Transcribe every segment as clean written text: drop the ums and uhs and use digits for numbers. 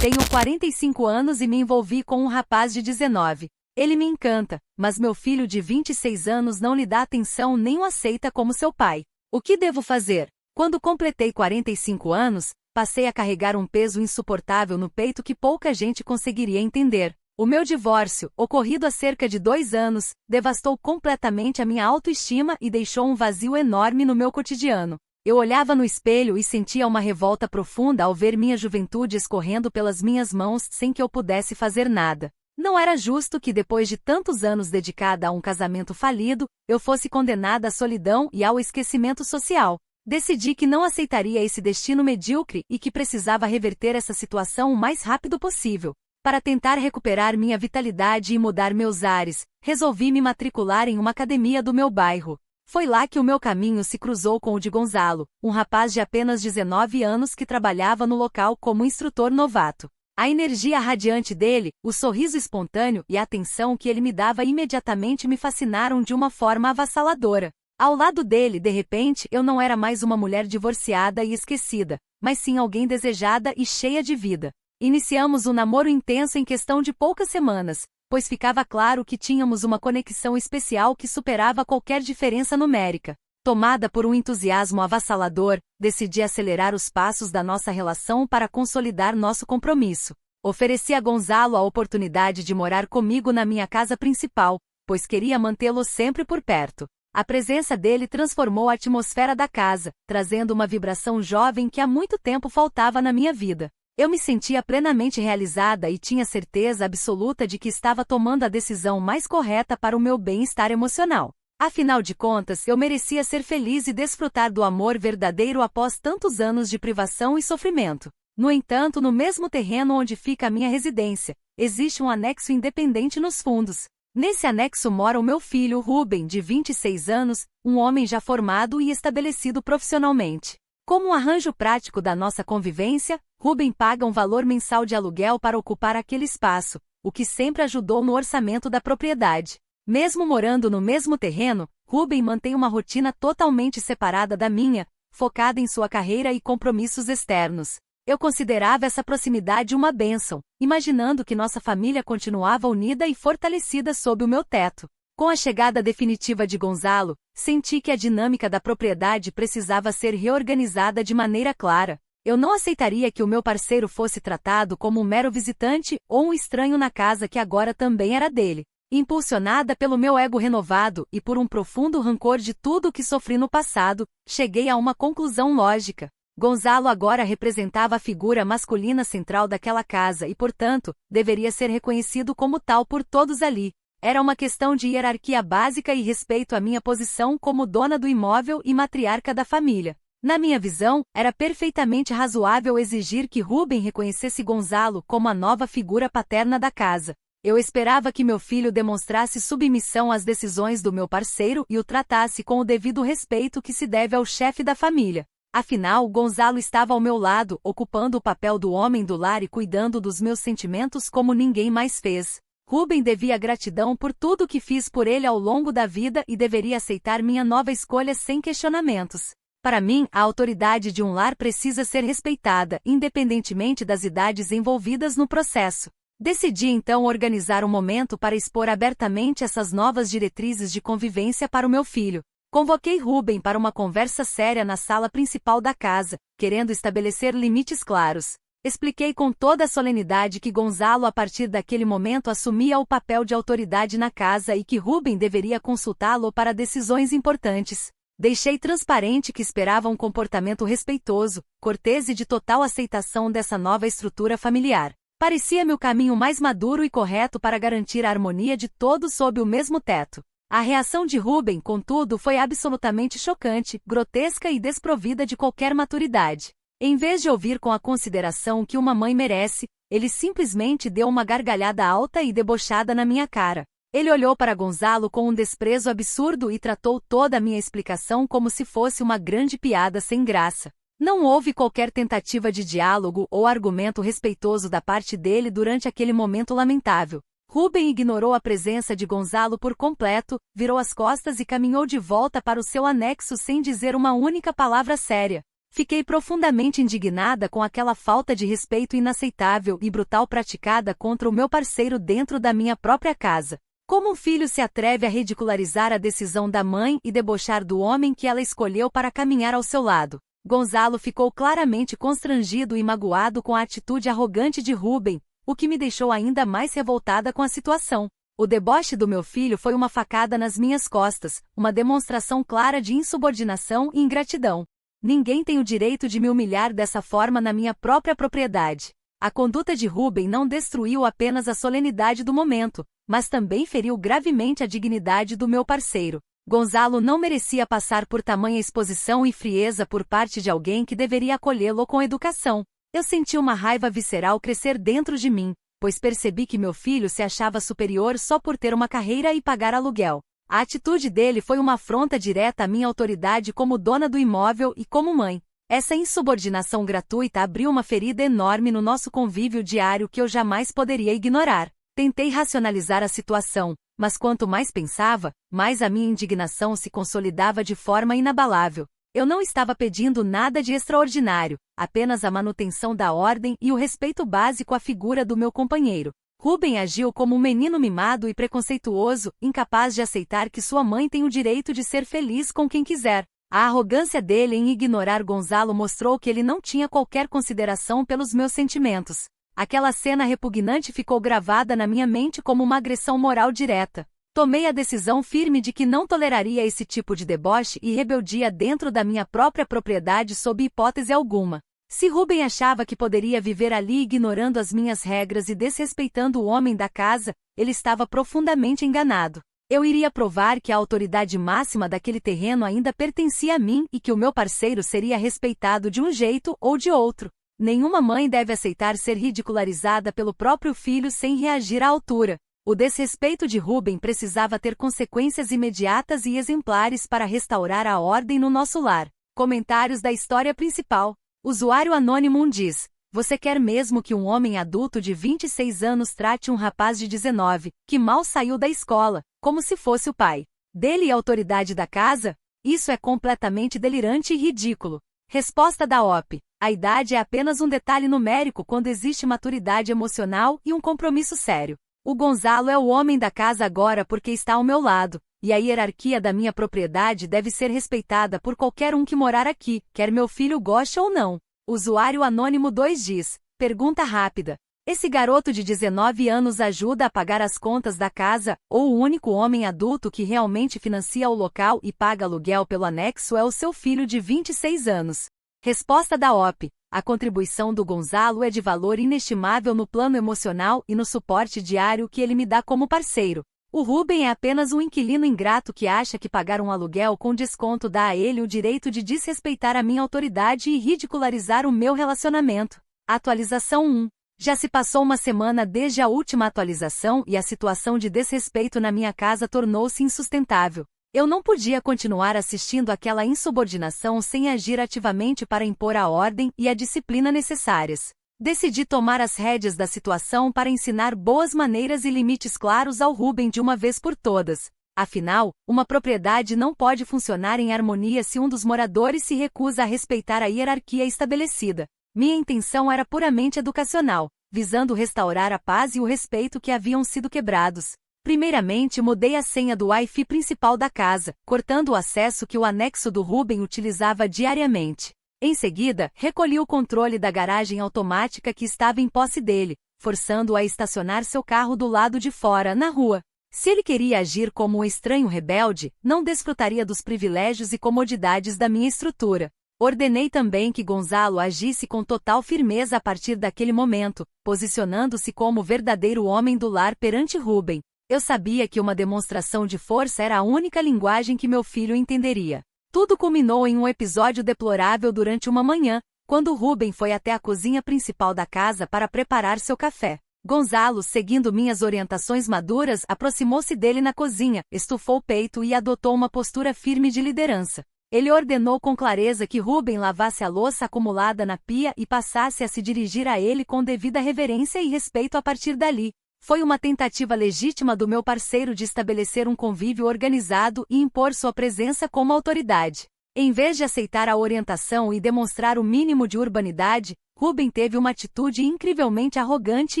Tenho 45 anos e me envolvi com um rapaz de 19. Ele me encanta, mas meu filho de 26 anos não lhe dá atenção nem o aceita como seu pai. O que devo fazer? Quando completei 45 anos, passei a carregar um peso insuportável no peito que pouca gente conseguiria entender. O meu divórcio, ocorrido há cerca de 2 anos, devastou completamente a minha autoestima e deixou um vazio enorme no meu cotidiano. Eu olhava no espelho e sentia uma revolta profunda ao ver minha juventude escorrendo pelas minhas mãos sem que eu pudesse fazer nada. Não era justo que depois de tantos anos dedicada a um casamento falido, eu fosse condenada à solidão e ao esquecimento social. Decidi que não aceitaria esse destino medíocre e que precisava reverter essa situação o mais rápido possível. Para tentar recuperar minha vitalidade e mudar meus ares, resolvi me matricular em uma academia do meu bairro. Foi lá que o meu caminho se cruzou com o de Gonzalo, um rapaz de apenas 19 anos que trabalhava no local como instrutor novato. A energia radiante dele, o sorriso espontâneo e a atenção que ele me dava imediatamente me fascinaram de uma forma avassaladora. Ao lado dele, de repente, eu não era mais uma mulher divorciada e esquecida, mas sim alguém desejada e cheia de vida. Iniciamos um namoro intenso em questão de poucas semanas, pois ficava claro que tínhamos uma conexão especial que superava qualquer diferença numérica. Tomada por um entusiasmo avassalador, decidi acelerar os passos da nossa relação para consolidar nosso compromisso. Ofereci a Gonzalo a oportunidade de morar comigo na minha casa principal, pois queria mantê-lo sempre por perto. A presença dele transformou a atmosfera da casa, trazendo uma vibração jovem que há muito tempo faltava na minha vida. Eu me sentia plenamente realizada e tinha certeza absoluta de que estava tomando a decisão mais correta para o meu bem-estar emocional. Afinal de contas, eu merecia ser feliz e desfrutar do amor verdadeiro após tantos anos de privação e sofrimento. No entanto, no mesmo terreno onde fica a minha residência, existe um anexo independente nos fundos. Nesse anexo mora o meu filho, Ruben, de 26 anos, um homem já formado e estabelecido profissionalmente. Como um arranjo prático da nossa convivência, Ruben paga um valor mensal de aluguel para ocupar aquele espaço, o que sempre ajudou no orçamento da propriedade. Mesmo morando no mesmo terreno, Ruben mantém uma rotina totalmente separada da minha, focada em sua carreira e compromissos externos. Eu considerava essa proximidade uma bênção, imaginando que nossa família continuava unida e fortalecida sob o meu teto. Com a chegada definitiva de Gonzalo, senti que a dinâmica da propriedade precisava ser reorganizada de maneira clara. Eu não aceitaria que o meu parceiro fosse tratado como um mero visitante ou um estranho na casa que agora também era dele. Impulsionada pelo meu ego renovado e por um profundo rancor de tudo o que sofri no passado, cheguei a uma conclusão lógica. Gonzalo agora representava a figura masculina central daquela casa e, portanto, deveria ser reconhecido como tal por todos ali. Era uma questão de hierarquia básica e respeito à minha posição como dona do imóvel e matriarca da família. Na minha visão, era perfeitamente razoável exigir que Ruben reconhecesse Gonzalo como a nova figura paterna da casa. Eu esperava que meu filho demonstrasse submissão às decisões do meu parceiro e o tratasse com o devido respeito que se deve ao chefe da família. Afinal, Gonzalo estava ao meu lado, ocupando o papel do homem do lar e cuidando dos meus sentimentos como ninguém mais fez. Ruben devia gratidão por tudo que fiz por ele ao longo da vida e deveria aceitar minha nova escolha sem questionamentos. Para mim, a autoridade de um lar precisa ser respeitada, independentemente das idades envolvidas no processo. Decidi então organizar um momento para expor abertamente essas novas diretrizes de convivência para o meu filho. Convoquei Ruben para uma conversa séria na sala principal da casa, querendo estabelecer limites claros. Expliquei com toda a solenidade que Gonzalo a partir daquele momento assumia o papel de autoridade na casa e que Ruben deveria consultá-lo para decisões importantes. Deixei transparente que esperava um comportamento respeitoso, cortês e de total aceitação dessa nova estrutura familiar. Parecia-me o caminho mais maduro e correto para garantir a harmonia de todos sob o mesmo teto. A reação de Ruben, contudo, foi absolutamente chocante, grotesca e desprovida de qualquer maturidade. Em vez de ouvir com a consideração que uma mãe merece, ele simplesmente deu uma gargalhada alta e debochada na minha cara. Ele olhou para Gonzalo com um desprezo absurdo e tratou toda a minha explicação como se fosse uma grande piada sem graça. Não houve qualquer tentativa de diálogo ou argumento respeitoso da parte dele durante aquele momento lamentável. Ruben ignorou a presença de Gonzalo por completo, virou as costas e caminhou de volta para o seu anexo sem dizer uma única palavra séria. Fiquei profundamente indignada com aquela falta de respeito inaceitável e brutal praticada contra o meu parceiro dentro da minha própria casa. Como um filho se atreve a ridicularizar a decisão da mãe e debochar do homem que ela escolheu para caminhar ao seu lado? Gonzalo ficou claramente constrangido e magoado com a atitude arrogante de Rubem, o que me deixou ainda mais revoltada com a situação. O deboche do meu filho foi uma facada nas minhas costas, uma demonstração clara de insubordinação e ingratidão. Ninguém tem o direito de me humilhar dessa forma na minha própria propriedade. A conduta de Rubem não destruiu apenas a solenidade do momento, mas também feriu gravemente a dignidade do meu parceiro. Gonzalo não merecia passar por tamanha exposição e frieza por parte de alguém que deveria acolhê-lo com educação. Eu senti uma raiva visceral crescer dentro de mim, pois percebi que meu filho se achava superior só por ter uma carreira e pagar aluguel. A atitude dele foi uma afronta direta à minha autoridade como dona do imóvel e como mãe. Essa insubordinação gratuita abriu uma ferida enorme no nosso convívio diário que eu jamais poderia ignorar. Tentei racionalizar a situação, mas quanto mais pensava, mais a minha indignação se consolidava de forma inabalável. Eu não estava pedindo nada de extraordinário, apenas a manutenção da ordem e o respeito básico à figura do meu companheiro. Rubem agiu como um menino mimado e preconceituoso, incapaz de aceitar que sua mãe tem o direito de ser feliz com quem quiser. A arrogância dele em ignorar Gonzalo mostrou que ele não tinha qualquer consideração pelos meus sentimentos. Aquela cena repugnante ficou gravada na minha mente como uma agressão moral direta. Tomei a decisão firme de que não toleraria esse tipo de deboche e rebeldia dentro da minha própria propriedade sob hipótese alguma. Se Rubem achava que poderia viver ali ignorando as minhas regras e desrespeitando o homem da casa, ele estava profundamente enganado. Eu iria provar que a autoridade máxima daquele terreno ainda pertencia a mim e que o meu parceiro seria respeitado de um jeito ou de outro. Nenhuma mãe deve aceitar ser ridicularizada pelo próprio filho sem reagir à altura. O desrespeito de Rubem precisava ter consequências imediatas e exemplares para restaurar a ordem no nosso lar. Comentários da história principal. Usuário Anônimo diz: você quer mesmo que um homem adulto de 26 anos trate um rapaz de 19, que mal saiu da escola, como se fosse o pai dele e a autoridade da casa? Isso é completamente delirante e ridículo. Resposta da OP: a idade é apenas um detalhe numérico quando existe maturidade emocional e um compromisso sério. O Gonzalo é o homem da casa agora porque está ao meu lado, e a hierarquia da minha propriedade deve ser respeitada por qualquer um que morar aqui, quer meu filho goste ou não. Usuário Anônimo 2 diz: pergunta rápida. Esse garoto de 19 anos ajuda a pagar as contas da casa, ou o único homem adulto que realmente financia o local e paga aluguel pelo anexo é o seu filho de 26 anos? Resposta da OP: a contribuição do Gonzalo é de valor inestimável no plano emocional e no suporte diário que ele me dá como parceiro. O Rubem é apenas um inquilino ingrato que acha que pagar um aluguel com desconto dá a ele o direito de desrespeitar a minha autoridade e ridicularizar o meu relacionamento. Atualização 1. Já se passou uma semana desde a última atualização e a situação de desrespeito na minha casa tornou-se insustentável. Eu não podia continuar assistindo àquela insubordinação sem agir ativamente para impor a ordem e a disciplina necessárias. Decidi tomar as rédeas da situação para ensinar boas maneiras e limites claros ao Rubem de uma vez por todas. Afinal, uma propriedade não pode funcionar em harmonia se um dos moradores se recusa a respeitar a hierarquia estabelecida. Minha intenção era puramente educacional, visando restaurar a paz e o respeito que haviam sido quebrados. Primeiramente, mudei a senha do Wi-Fi principal da casa, cortando o acesso que o anexo do Rubem utilizava diariamente. Em seguida, recolhi o controle da garagem automática que estava em posse dele, forçando-o a estacionar seu carro do lado de fora, na rua. Se ele queria agir como um estranho rebelde, não desfrutaria dos privilégios e comodidades da minha estrutura. Ordenei também que Gonzalo agisse com total firmeza a partir daquele momento, posicionando-se como verdadeiro homem do lar perante Rubem. Eu sabia que uma demonstração de força era a única linguagem que meu filho entenderia. Tudo culminou em um episódio deplorável durante uma manhã, quando Rubem foi até a cozinha principal da casa para preparar seu café. Gonzalo, seguindo minhas orientações maduras, aproximou-se dele na cozinha, estufou o peito e adotou uma postura firme de liderança. Ele ordenou com clareza que Rubem lavasse a louça acumulada na pia e passasse a se dirigir a ele com devida reverência e respeito a partir dali. Foi uma tentativa legítima do meu parceiro de estabelecer um convívio organizado e impor sua presença como autoridade. Em vez de aceitar a orientação e demonstrar o mínimo de urbanidade, Rubem teve uma atitude incrivelmente arrogante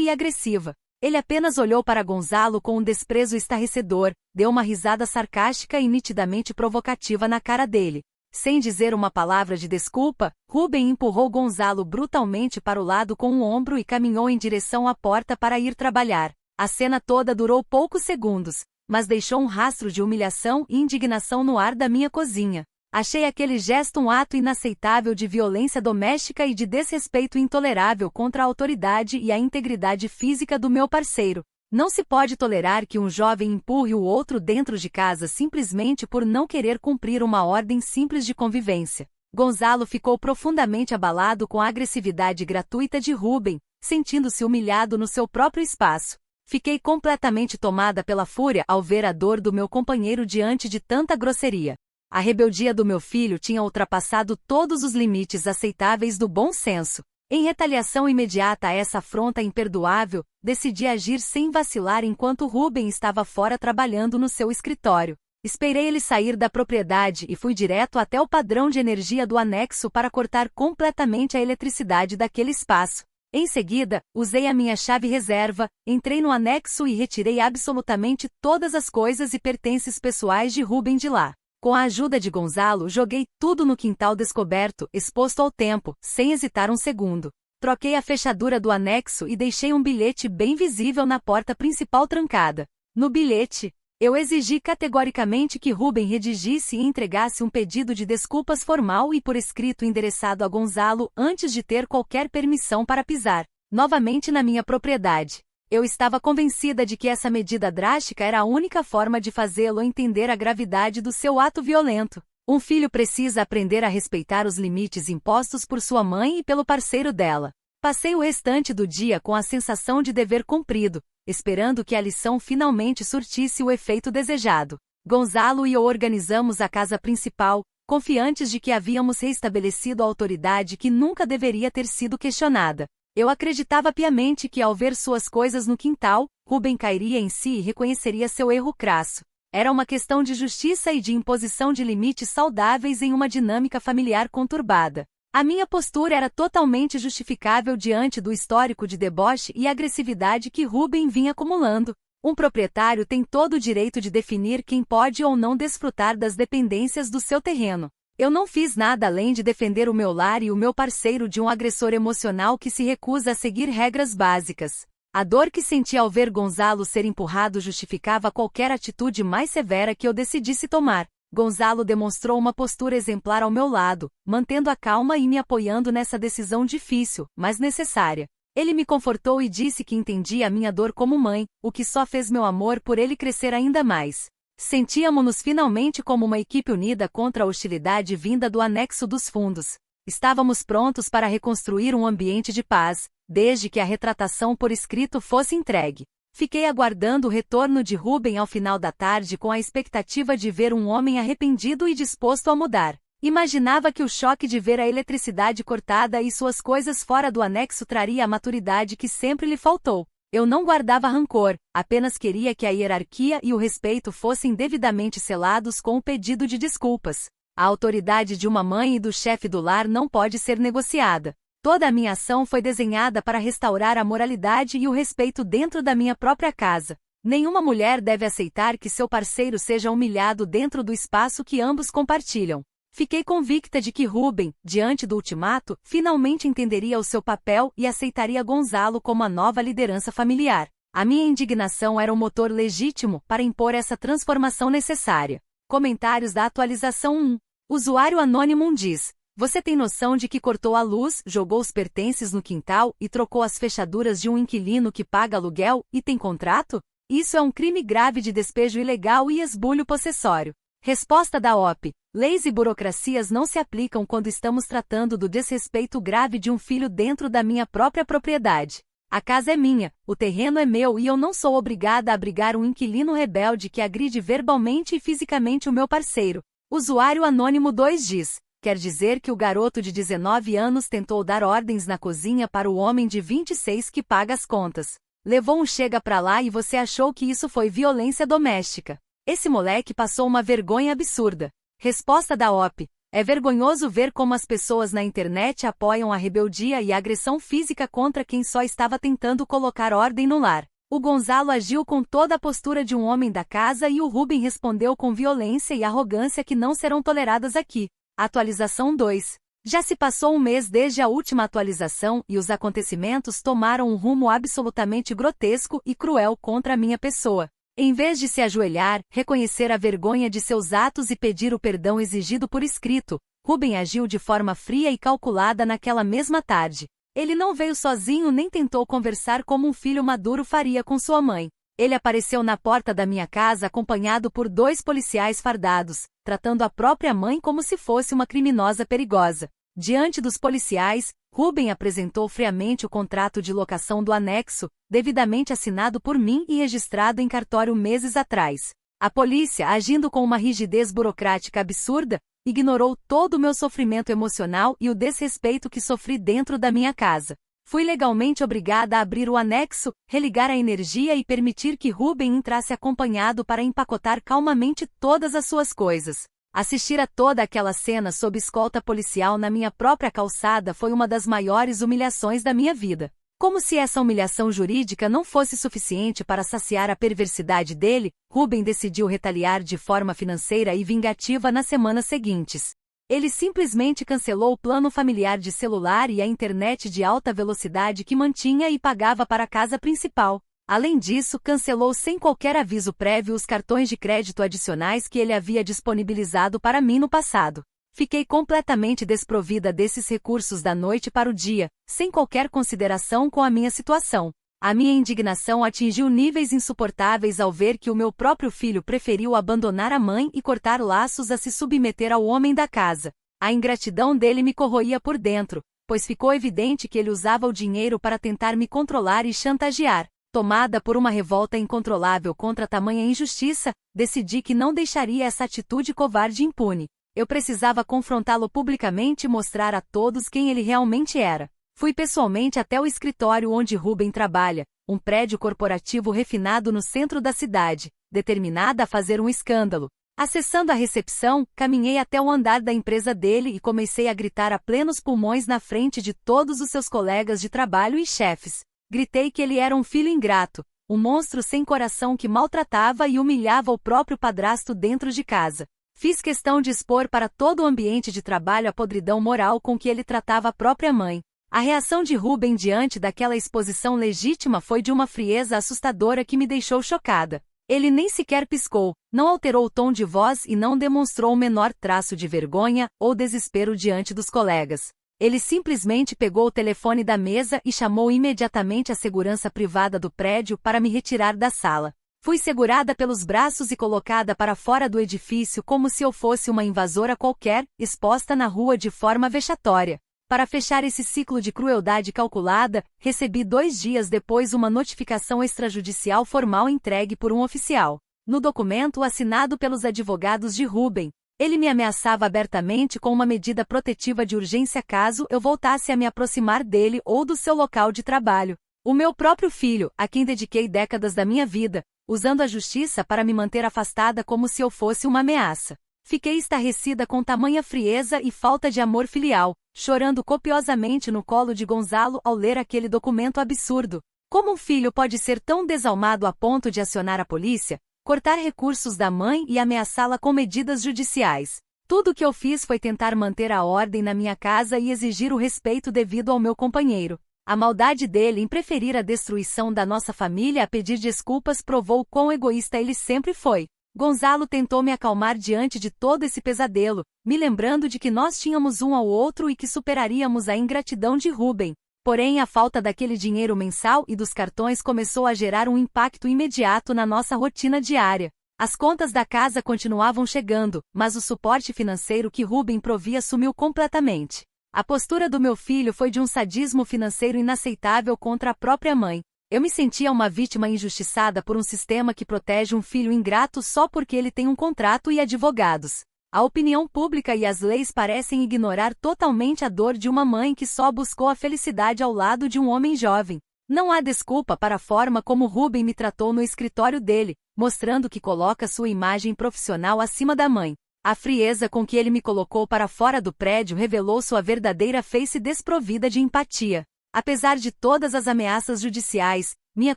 e agressiva. Ele apenas olhou para Gonzalo com um desprezo estarrecedor, deu uma risada sarcástica e nitidamente provocativa na cara dele. Sem dizer uma palavra de desculpa, Rubem empurrou Gonzalo brutalmente para o lado com um ombro e caminhou em direção à porta para ir trabalhar. A cena toda durou poucos segundos, mas deixou um rastro de humilhação e indignação no ar da minha cozinha. Achei aquele gesto um ato inaceitável de violência doméstica e de desrespeito intolerável contra a autoridade e a integridade física do meu parceiro. Não se pode tolerar que um jovem empurre o outro dentro de casa simplesmente por não querer cumprir uma ordem simples de convivência. Gonzalo ficou profundamente abalado com a agressividade gratuita de Rubem, sentindo-se humilhado no seu próprio espaço. Fiquei completamente tomada pela fúria ao ver a dor do meu companheiro diante de tanta grosseria. A rebeldia do meu filho tinha ultrapassado todos os limites aceitáveis do bom senso. Em retaliação imediata a essa afronta imperdoável, decidi agir sem vacilar enquanto Rubem estava fora trabalhando no seu escritório. Esperei ele sair da propriedade e fui direto até o padrão de energia do anexo para cortar completamente a eletricidade daquele espaço. Em seguida, usei a minha chave reserva, entrei no anexo e retirei absolutamente todas as coisas e pertences pessoais de Rubem de lá. Com a ajuda de Gonzalo, joguei tudo no quintal descoberto, exposto ao tempo, sem hesitar um segundo. Troquei a fechadura do anexo e deixei um bilhete bem visível na porta principal trancada. No bilhete, eu exigi categoricamente que Rubem redigisse e entregasse um pedido de desculpas formal e por escrito endereçado a Gonzalo antes de ter qualquer permissão para pisar novamente na minha propriedade. Eu estava convencida de que essa medida drástica era a única forma de fazê-lo entender a gravidade do seu ato violento. Um filho precisa aprender a respeitar os limites impostos por sua mãe e pelo parceiro dela. Passei o restante do dia com a sensação de dever cumprido, esperando que a lição finalmente surtisse o efeito desejado. Gonzalo e eu organizamos a casa principal, confiantes de que havíamos reestabelecido a autoridade que nunca deveria ter sido questionada. Eu acreditava piamente que ao ver suas coisas no quintal, Rubem cairia em si e reconheceria seu erro crasso. Era uma questão de justiça e de imposição de limites saudáveis em uma dinâmica familiar conturbada. A minha postura era totalmente justificável diante do histórico de deboche e agressividade que Rubem vinha acumulando. Um proprietário tem todo o direito de definir quem pode ou não desfrutar das dependências do seu terreno. Eu não fiz nada além de defender o meu lar e o meu parceiro de um agressor emocional que se recusa a seguir regras básicas. A dor que senti ao ver Gonzalo ser empurrado justificava qualquer atitude mais severa que eu decidisse tomar. Gonzalo demonstrou uma postura exemplar ao meu lado, mantendo a calma e me apoiando nessa decisão difícil, mas necessária. Ele me confortou e disse que entendia a minha dor como mãe, o que só fez meu amor por ele crescer ainda mais. Sentíamos-nos finalmente como uma equipe unida contra a hostilidade vinda do anexo dos fundos. Estávamos prontos para reconstruir um ambiente de paz, desde que a retratação por escrito fosse entregue. Fiquei aguardando o retorno de Rubem ao final da tarde com a expectativa de ver um homem arrependido e disposto a mudar. Imaginava que o choque de ver a eletricidade cortada e suas coisas fora do anexo traria a maturidade que sempre lhe faltou. Eu não guardava rancor, apenas queria que a hierarquia e o respeito fossem devidamente selados com o pedido de desculpas. A autoridade de uma mãe e do chefe do lar não pode ser negociada. Toda a minha ação foi desenhada para restaurar a moralidade e o respeito dentro da minha própria casa. Nenhuma mulher deve aceitar que seu parceiro seja humilhado dentro do espaço que ambos compartilham. Fiquei convicta de que Rubem, diante do ultimato, finalmente entenderia o seu papel e aceitaria Gonzalo como a nova liderança familiar. A minha indignação era um motor legítimo para impor essa transformação necessária. Comentários da atualização 1. Usuário anônimo diz: você tem noção de que cortou a luz, jogou os pertences no quintal e trocou as fechaduras de um inquilino que paga aluguel e tem contrato? Isso é um crime grave de despejo ilegal e esbulho possessório. Resposta da OP. Leis e burocracias não se aplicam quando estamos tratando do desrespeito grave de um filho dentro da minha própria propriedade. A casa é minha, o terreno é meu e eu não sou obrigada a abrigar um inquilino rebelde que agride verbalmente e fisicamente o meu parceiro. Usuário anônimo 2 diz: quer dizer que o garoto de 19 anos tentou dar ordens na cozinha para o homem de 26 que paga as contas. Levou um chega pra lá e você achou que isso foi violência doméstica. Esse moleque passou uma vergonha absurda. Resposta da OP. É vergonhoso ver como as pessoas na internet apoiam a rebeldia e a agressão física contra quem só estava tentando colocar ordem no lar. O Gonzalo agiu com toda a postura de um homem da casa e o Rubem respondeu com violência e arrogância que não serão toleradas aqui. Atualização 2. Já se passou um mês desde a última atualização e os acontecimentos tomaram um rumo absolutamente grotesco e cruel contra a minha pessoa. Em vez de se ajoelhar, reconhecer a vergonha de seus atos e pedir o perdão exigido por escrito, Rubem agiu de forma fria e calculada naquela mesma tarde. Ele não veio sozinho nem tentou conversar como um filho maduro faria com sua mãe. Ele apareceu na porta da minha casa acompanhado por 2 policiais fardados, tratando a própria mãe como se fosse uma criminosa perigosa. Diante dos policiais, Rubem apresentou friamente o contrato de locação do anexo, devidamente assinado por mim e registrado em cartório meses atrás. A polícia, agindo com uma rigidez burocrática absurda, ignorou todo o meu sofrimento emocional e o desrespeito que sofri dentro da minha casa. Fui legalmente obrigada a abrir o anexo, religar a energia e permitir que Rubem entrasse acompanhado para empacotar calmamente todas as suas coisas. Assistir a toda aquela cena sob escolta policial na minha própria calçada foi uma das maiores humilhações da minha vida. Como se essa humilhação jurídica não fosse suficiente para saciar a perversidade dele, Rubem decidiu retaliar de forma financeira e vingativa nas semanas seguintes. Ele simplesmente cancelou o plano familiar de celular e a internet de alta velocidade que mantinha e pagava para a casa principal. Além disso, cancelou sem qualquer aviso prévio os cartões de crédito adicionais que ele havia disponibilizado para mim no passado. Fiquei completamente desprovida desses recursos da noite para o dia, sem qualquer consideração com a minha situação. A minha indignação atingiu níveis insuportáveis ao ver que o meu próprio filho preferiu abandonar a mãe e cortar laços a se submeter ao homem da casa. A ingratidão dele me corroía por dentro, pois ficou evidente que ele usava o dinheiro para tentar me controlar e chantagear. Tomada por uma revolta incontrolável contra tamanha injustiça, decidi que não deixaria essa atitude covarde impune. Eu precisava confrontá-lo publicamente e mostrar a todos quem ele realmente era. Fui pessoalmente até o escritório onde Rubem trabalha, um prédio corporativo refinado no centro da cidade, determinada a fazer um escândalo. Acessando a recepção, caminhei até o andar da empresa dele e comecei a gritar a plenos pulmões na frente de todos os seus colegas de trabalho e chefes. Gritei que ele era um filho ingrato, um monstro sem coração que maltratava e humilhava o próprio padrasto dentro de casa. Fiz questão de expor para todo o ambiente de trabalho a podridão moral com que ele tratava a própria mãe. A reação de Rubem diante daquela exposição legítima foi de uma frieza assustadora que me deixou chocada. Ele nem sequer piscou, não alterou o tom de voz e não demonstrou o menor traço de vergonha ou desespero diante dos colegas. Ele simplesmente pegou o telefone da mesa e chamou imediatamente a segurança privada do prédio para me retirar da sala. Fui segurada pelos braços e colocada para fora do edifício como se eu fosse uma invasora qualquer, exposta na rua de forma vexatória. Para fechar esse ciclo de crueldade calculada, recebi 2 dias depois uma notificação extrajudicial formal entregue por um oficial. No documento assinado pelos advogados de Rubem, ele me ameaçava abertamente com uma medida protetiva de urgência caso eu voltasse a me aproximar dele ou do seu local de trabalho. O meu próprio filho, a quem dediquei décadas da minha vida, usando a justiça para me manter afastada como se eu fosse uma ameaça. Fiquei estarrecida com tamanha frieza e falta de amor filial, chorando copiosamente no colo de Gonzalo ao ler aquele documento absurdo. Como um filho pode ser tão desalmado a ponto de acionar a polícia, cortar recursos da mãe e ameaçá-la com medidas judiciais? Tudo o que eu fiz foi tentar manter a ordem na minha casa e exigir o respeito devido ao meu companheiro. A maldade dele em preferir a destruição da nossa família a pedir desculpas provou quão egoísta ele sempre foi. Gonzalo tentou me acalmar diante de todo esse pesadelo, me lembrando de que nós tínhamos um ao outro e que superaríamos a ingratidão de Rubem. Porém, a falta daquele dinheiro mensal e dos cartões começou a gerar um impacto imediato na nossa rotina diária. As contas da casa continuavam chegando, mas o suporte financeiro que Rubem provia sumiu completamente. A postura do meu filho foi de um sadismo financeiro inaceitável contra a própria mãe. Eu me sentia uma vítima injustiçada por um sistema que protege um filho ingrato só porque ele tem um contrato e advogados. A opinião pública e as leis parecem ignorar totalmente a dor de uma mãe que só buscou a felicidade ao lado de um homem jovem. Não há desculpa para a forma como Rubem me tratou no escritório dele, mostrando que coloca sua imagem profissional acima da mãe. A frieza com que ele me colocou para fora do prédio revelou sua verdadeira face desprovida de empatia. Apesar de todas as ameaças judiciais, minha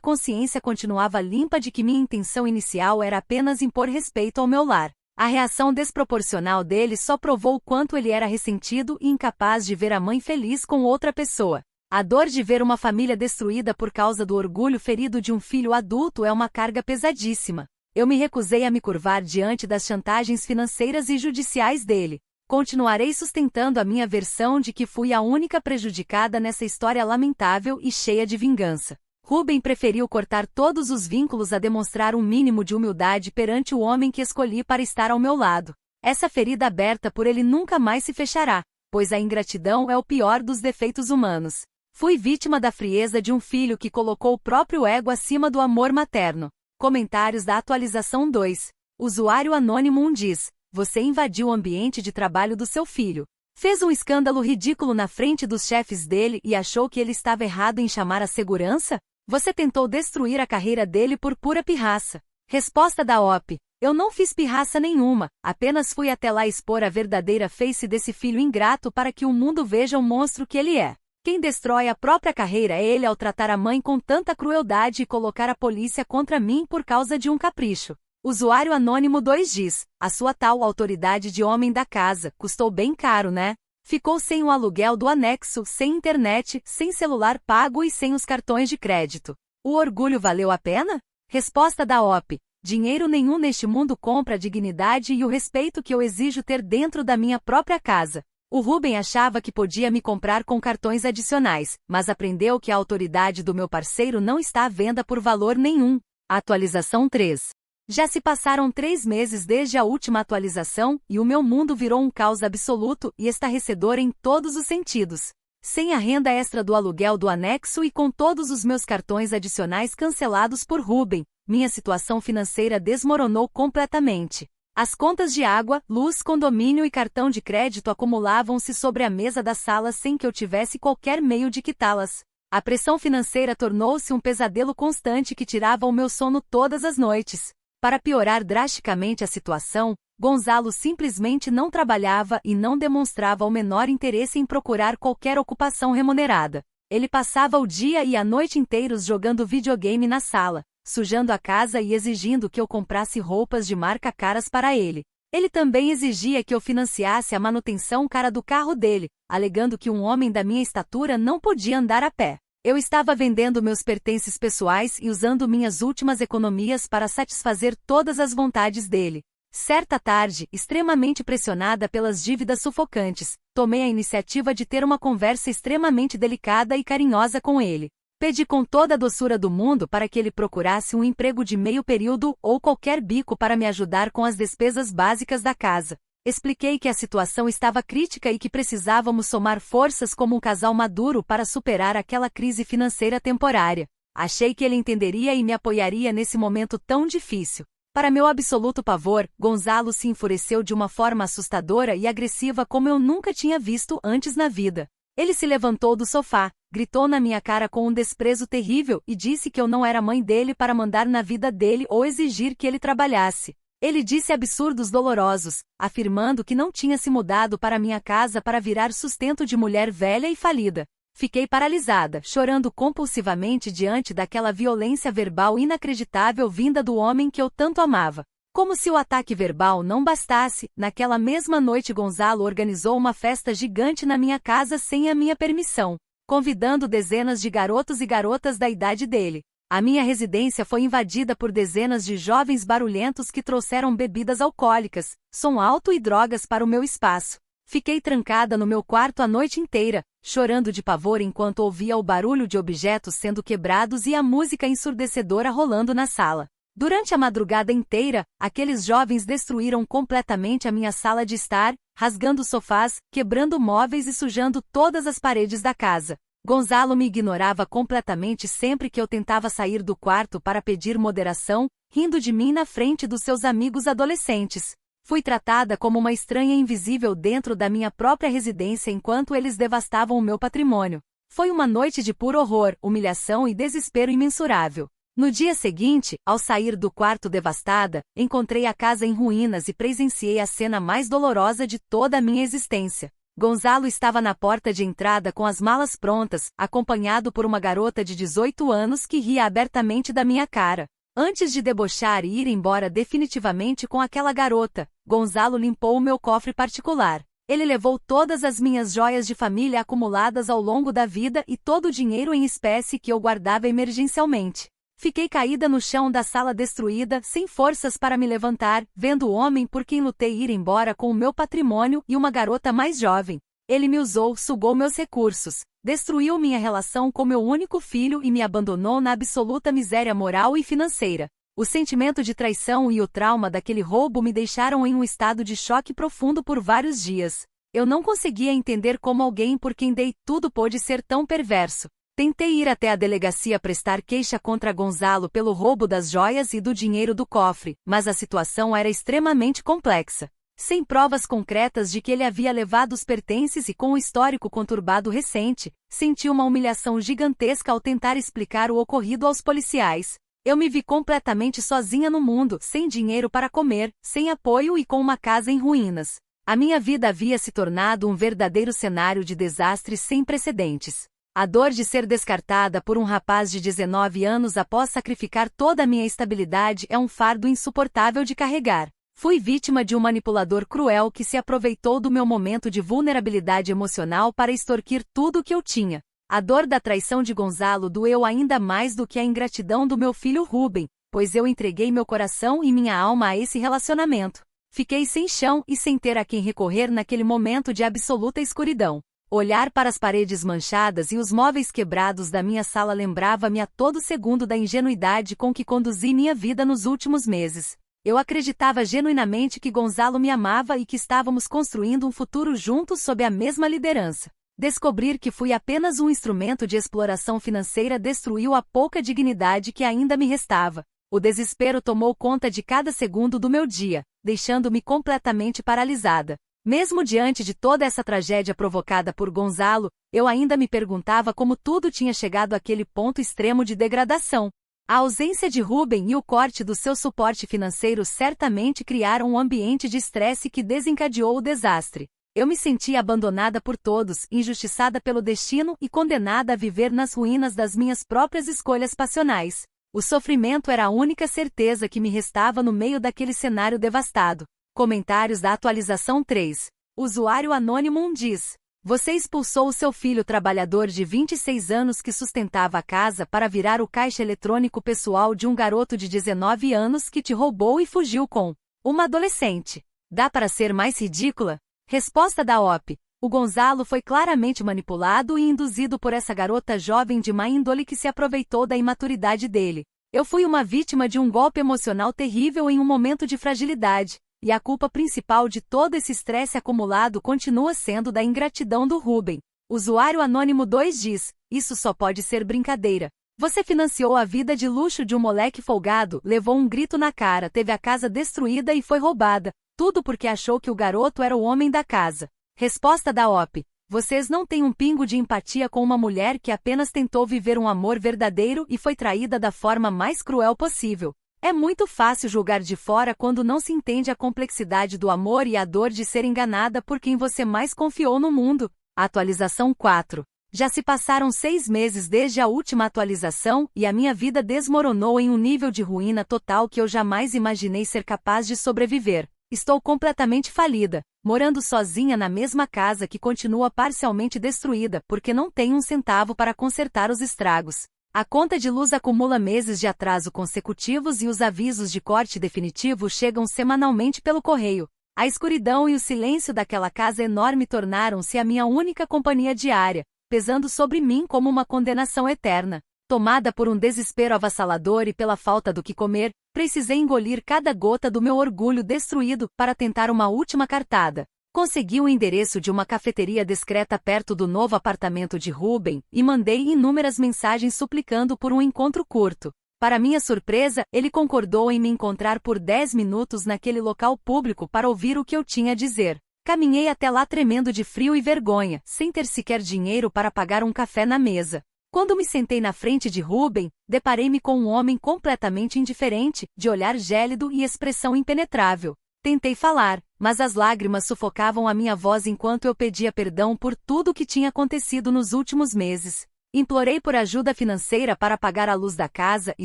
consciência continuava limpa de que minha intenção inicial era apenas impor respeito ao meu lar. A reação desproporcional dele só provou o quanto ele era ressentido e incapaz de ver a mãe feliz com outra pessoa. A dor de ver uma família destruída por causa do orgulho ferido de um filho adulto é uma carga pesadíssima. Eu me recusei a me curvar diante das chantagens financeiras e judiciais dele. Continuarei sustentando a minha versão de que fui a única prejudicada nessa história lamentável e cheia de vingança. Ruben preferiu cortar todos os vínculos a demonstrar um mínimo de humildade perante o homem que escolhi para estar ao meu lado. Essa ferida aberta por ele nunca mais se fechará, pois a ingratidão é o pior dos defeitos humanos. Fui vítima da frieza de um filho que colocou o próprio ego acima do amor materno. Comentários da atualização 2. Usuário anônimo 1 diz: você invadiu o ambiente de trabalho do seu filho. Fez um escândalo ridículo na frente dos chefes dele e achou que ele estava errado em chamar a segurança? Você tentou destruir a carreira dele por pura pirraça. Resposta da OP: eu não fiz pirraça nenhuma, apenas fui até lá expor a verdadeira face desse filho ingrato para que o mundo veja o monstro que ele é. Quem destrói a própria carreira é ele ao tratar a mãe com tanta crueldade e colocar a polícia contra mim por causa de um capricho. Usuário anônimo 2 diz: a sua tal autoridade de homem da casa custou bem caro, né? Ficou sem o aluguel do anexo, sem internet, sem celular pago e sem os cartões de crédito. O orgulho valeu a pena? Resposta da OP: dinheiro nenhum neste mundo compra a dignidade e o respeito que eu exijo ter dentro da minha própria casa. O Ruben achava que podia me comprar com cartões adicionais, mas aprendeu que a autoridade do meu parceiro não está à venda por valor nenhum. Atualização 3. Já se passaram 3 meses desde a última atualização e o meu mundo virou um caos absoluto e estarrecedor em todos os sentidos. Sem a renda extra do aluguel do anexo e com todos os meus cartões adicionais cancelados por Ruben, minha situação financeira desmoronou completamente. As contas de água, luz, condomínio e cartão de crédito acumulavam-se sobre a mesa da sala sem que eu tivesse qualquer meio de quitá-las. A pressão financeira tornou-se um pesadelo constante que tirava o meu sono todas as noites. Para piorar drasticamente a situação, Gonzalo simplesmente não trabalhava e não demonstrava o menor interesse em procurar qualquer ocupação remunerada. Ele passava o dia e a noite inteiros jogando videogame na sala, sujando a casa e exigindo que eu comprasse roupas de marca caras para ele. Ele também exigia que eu financiasse a manutenção cara do carro dele, alegando que um homem da minha estatura não podia andar a pé. Eu estava vendendo meus pertences pessoais e usando minhas últimas economias para satisfazer todas as vontades dele. Certa tarde, extremamente pressionada pelas dívidas sufocantes, tomei a iniciativa de ter uma conversa extremamente delicada e carinhosa com ele. Pedi com toda a doçura do mundo para que ele procurasse um emprego de meio período ou qualquer bico para me ajudar com as despesas básicas da casa. Expliquei que a situação estava crítica e que precisávamos somar forças como um casal maduro para superar aquela crise financeira temporária. Achei que ele entenderia e me apoiaria nesse momento tão difícil. Para meu absoluto pavor, Gonzalo se enfureceu de uma forma assustadora e agressiva como eu nunca tinha visto antes na vida. Ele se levantou do sofá, gritou na minha cara com um desprezo terrível e disse que eu não era mãe dele para mandar na vida dele ou exigir que ele trabalhasse. Ele disse absurdos dolorosos, afirmando que não tinha se mudado para minha casa para virar sustento de mulher velha e falida. Fiquei paralisada, chorando compulsivamente diante daquela violência verbal inacreditável vinda do homem que eu tanto amava. Como se o ataque verbal não bastasse, naquela mesma noite Gonzalo organizou uma festa gigante na minha casa sem a minha permissão, convidando dezenas de garotos e garotas da idade dele. A minha residência foi invadida por dezenas de jovens barulhentos que trouxeram bebidas alcoólicas, som alto e drogas para o meu espaço. Fiquei trancada no meu quarto a noite inteira, chorando de pavor enquanto ouvia o barulho de objetos sendo quebrados e a música ensurdecedora rolando na sala. Durante a madrugada inteira, aqueles jovens destruíram completamente a minha sala de estar, rasgando sofás, quebrando móveis e sujando todas as paredes da casa. Gonzalo me ignorava completamente sempre que eu tentava sair do quarto para pedir moderação, rindo de mim na frente dos seus amigos adolescentes. Fui tratada como uma estranha invisível dentro da minha própria residência enquanto eles devastavam o meu patrimônio. Foi uma noite de puro horror, humilhação e desespero imensurável. No dia seguinte, ao sair do quarto devastada, encontrei a casa em ruínas e presenciei a cena mais dolorosa de toda a minha existência. Gonzalo estava na porta de entrada com as malas prontas, acompanhado por uma garota de 18 anos que ria abertamente da minha cara. Antes de debochar e ir embora definitivamente com aquela garota, Gonzalo limpou o meu cofre particular. Ele levou todas as minhas joias de família acumuladas ao longo da vida e todo o dinheiro em espécie que eu guardava emergencialmente. Fiquei caída no chão da sala destruída, sem forças para me levantar, vendo o homem por quem lutei ir embora com o meu patrimônio e uma garota mais jovem. Ele me usou, sugou meus recursos, destruiu minha relação com meu único filho e me abandonou na absoluta miséria moral e financeira. O sentimento de traição e o trauma daquele roubo me deixaram em um estado de choque profundo por vários dias. Eu não conseguia entender como alguém por quem dei tudo pôde ser tão perverso. Tentei ir até a delegacia prestar queixa contra Gonzalo pelo roubo das joias e do dinheiro do cofre, mas a situação era extremamente complexa. Sem provas concretas de que ele havia levado os pertences e com o histórico conturbado recente, senti uma humilhação gigantesca ao tentar explicar o ocorrido aos policiais. Eu me vi completamente sozinha no mundo, sem dinheiro para comer, sem apoio e com uma casa em ruínas. A minha vida havia se tornado um verdadeiro cenário de desastre sem precedentes. A dor de ser descartada por um rapaz de 19 anos após sacrificar toda a minha estabilidade é um fardo insuportável de carregar. Fui vítima de um manipulador cruel que se aproveitou do meu momento de vulnerabilidade emocional para extorquir tudo o que eu tinha. A dor da traição de Gonzalo doeu ainda mais do que a ingratidão do meu filho Rubem, pois eu entreguei meu coração e minha alma a esse relacionamento. Fiquei sem chão e sem ter a quem recorrer naquele momento de absoluta escuridão. Olhar para as paredes manchadas e os móveis quebrados da minha sala lembrava-me a todo segundo da ingenuidade com que conduzi minha vida nos últimos meses. Eu acreditava genuinamente que Gonzalo me amava e que estávamos construindo um futuro juntos sob a mesma liderança. Descobrir que fui apenas um instrumento de exploração financeira destruiu a pouca dignidade que ainda me restava. O desespero tomou conta de cada segundo do meu dia, deixando-me completamente paralisada. Mesmo diante de toda essa tragédia provocada por Gonzalo, eu ainda me perguntava como tudo tinha chegado àquele ponto extremo de degradação. A ausência de Rubem e o corte do seu suporte financeiro certamente criaram um ambiente de estresse que desencadeou o desastre. Eu me sentia abandonada por todos, injustiçada pelo destino e condenada a viver nas ruínas das minhas próprias escolhas passionais. O sofrimento era a única certeza que me restava no meio daquele cenário devastado. Comentários da atualização 3. Usuário anônimo diz: você expulsou o seu filho trabalhador de 26 anos que sustentava a casa para virar o caixa eletrônico pessoal de um garoto de 19 anos que te roubou e fugiu com uma adolescente. Dá para ser mais ridícula? Resposta da OP. O Gonzalo foi claramente manipulado e induzido por essa garota jovem de má índole que se aproveitou da imaturidade dele. Eu fui uma vítima de um golpe emocional terrível em um momento de fragilidade. E a culpa principal de todo esse estresse acumulado continua sendo da ingratidão do Rubem. Usuário anônimo 2 diz: isso só pode ser brincadeira. Você financiou a vida de luxo de um moleque folgado, levou um grito na cara, teve a casa destruída e foi roubada. Tudo porque achou que o garoto era o homem da casa. Resposta da OP. Vocês não têm um pingo de empatia com uma mulher que apenas tentou viver um amor verdadeiro e foi traída da forma mais cruel possível. É muito fácil julgar de fora quando não se entende a complexidade do amor e a dor de ser enganada por quem você mais confiou no mundo. Atualização 4. Já se passaram 6 meses desde a última atualização e a minha vida desmoronou em um nível de ruína total que eu jamais imaginei ser capaz de sobreviver. Estou completamente falida, morando sozinha na mesma casa que continua parcialmente destruída porque não tenho um centavo para consertar os estragos. A conta de luz acumula meses de atraso consecutivos e os avisos de corte definitivo chegam semanalmente pelo correio. A escuridão e o silêncio daquela casa enorme tornaram-se a minha única companhia diária, pesando sobre mim como uma condenação eterna. Tomada por um desespero avassalador e pela falta do que comer, precisei engolir cada gota do meu orgulho destruído para tentar uma última cartada. Consegui o endereço de uma cafeteria discreta perto do novo apartamento de Rubem e mandei inúmeras mensagens suplicando por um encontro curto. Para minha surpresa, ele concordou em me encontrar por 10 minutos naquele local público para ouvir o que eu tinha a dizer. Caminhei até lá tremendo de frio e vergonha, sem ter sequer dinheiro para pagar um café na mesa. Quando me sentei na frente de Ruben, deparei-me com um homem completamente indiferente, de olhar gélido e expressão impenetrável. Tentei falar, mas as lágrimas sufocavam a minha voz enquanto eu pedia perdão por tudo o que tinha acontecido nos últimos meses. Implorei por ajuda financeira para pagar a luz da casa e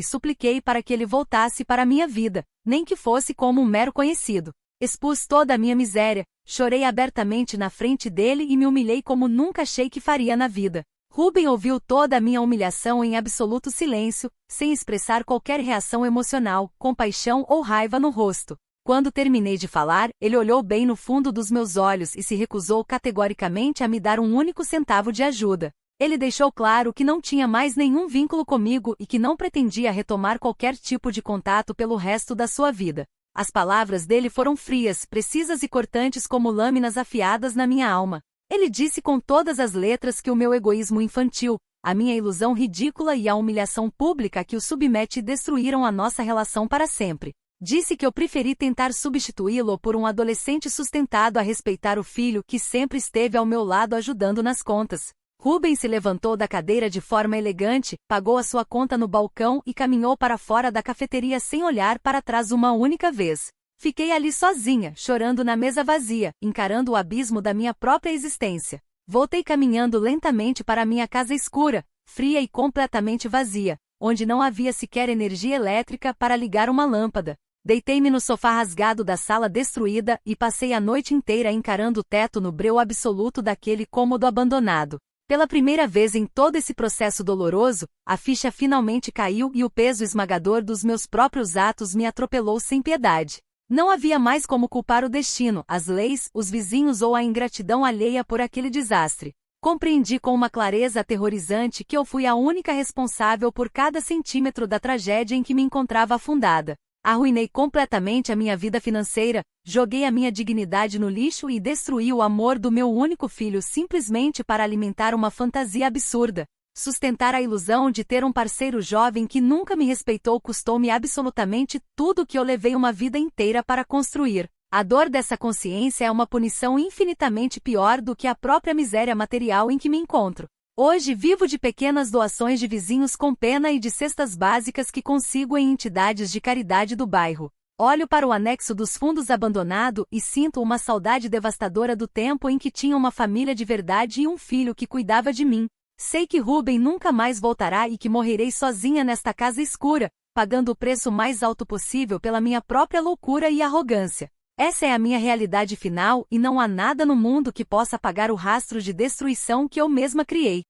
supliquei para que ele voltasse para a minha vida, nem que fosse como um mero conhecido. Expus toda a minha miséria, chorei abertamente na frente dele e me humilhei como nunca achei que faria na vida. Ruben ouviu toda a minha humilhação em absoluto silêncio, sem expressar qualquer reação emocional, compaixão ou raiva no rosto. Quando terminei de falar, ele olhou bem no fundo dos meus olhos e se recusou categoricamente a me dar um único centavo de ajuda. Ele deixou claro que não tinha mais nenhum vínculo comigo e que não pretendia retomar qualquer tipo de contato pelo resto da sua vida. As palavras dele foram frias, precisas e cortantes como lâminas afiadas na minha alma. Ele disse com todas as letras que o meu egoísmo infantil, a minha ilusão ridícula e a humilhação pública que o submete destruíram a nossa relação para sempre. Disse que eu preferi tentar substituí-lo por um adolescente sustentado a respeitar o filho que sempre esteve ao meu lado ajudando nas contas. Ruben se levantou da cadeira de forma elegante, pagou a sua conta no balcão e caminhou para fora da cafeteria sem olhar para trás uma única vez. Fiquei ali sozinha, chorando na mesa vazia, encarando o abismo da minha própria existência. Voltei caminhando lentamente para minha casa escura, fria e completamente vazia, onde não havia sequer energia elétrica para ligar uma lâmpada. Deitei-me no sofá rasgado da sala destruída e passei a noite inteira encarando o teto no breu absoluto daquele cômodo abandonado. Pela primeira vez em todo esse processo doloroso, a ficha finalmente caiu e o peso esmagador dos meus próprios atos me atropelou sem piedade. Não havia mais como culpar o destino, as leis, os vizinhos ou a ingratidão alheia por aquele desastre. Compreendi com uma clareza aterrorizante que eu fui a única responsável por cada centímetro da tragédia em que me encontrava afundada. Arruinei completamente a minha vida financeira, joguei a minha dignidade no lixo e destruí o amor do meu único filho simplesmente para alimentar uma fantasia absurda. Sustentar a ilusão de ter um parceiro jovem que nunca me respeitou custou-me absolutamente tudo que eu levei uma vida inteira para construir. A dor dessa consciência é uma punição infinitamente pior do que a própria miséria material em que me encontro. Hoje vivo de pequenas doações de vizinhos com pena e de cestas básicas que consigo em entidades de caridade do bairro. Olho para o anexo dos fundos abandonado e sinto uma saudade devastadora do tempo em que tinha uma família de verdade e um filho que cuidava de mim. Sei que Ruben nunca mais voltará e que morrerei sozinha nesta casa escura, pagando o preço mais alto possível pela minha própria loucura e arrogância. Essa é a minha realidade final e não há nada no mundo que possa apagar o rastro de destruição que eu mesma criei.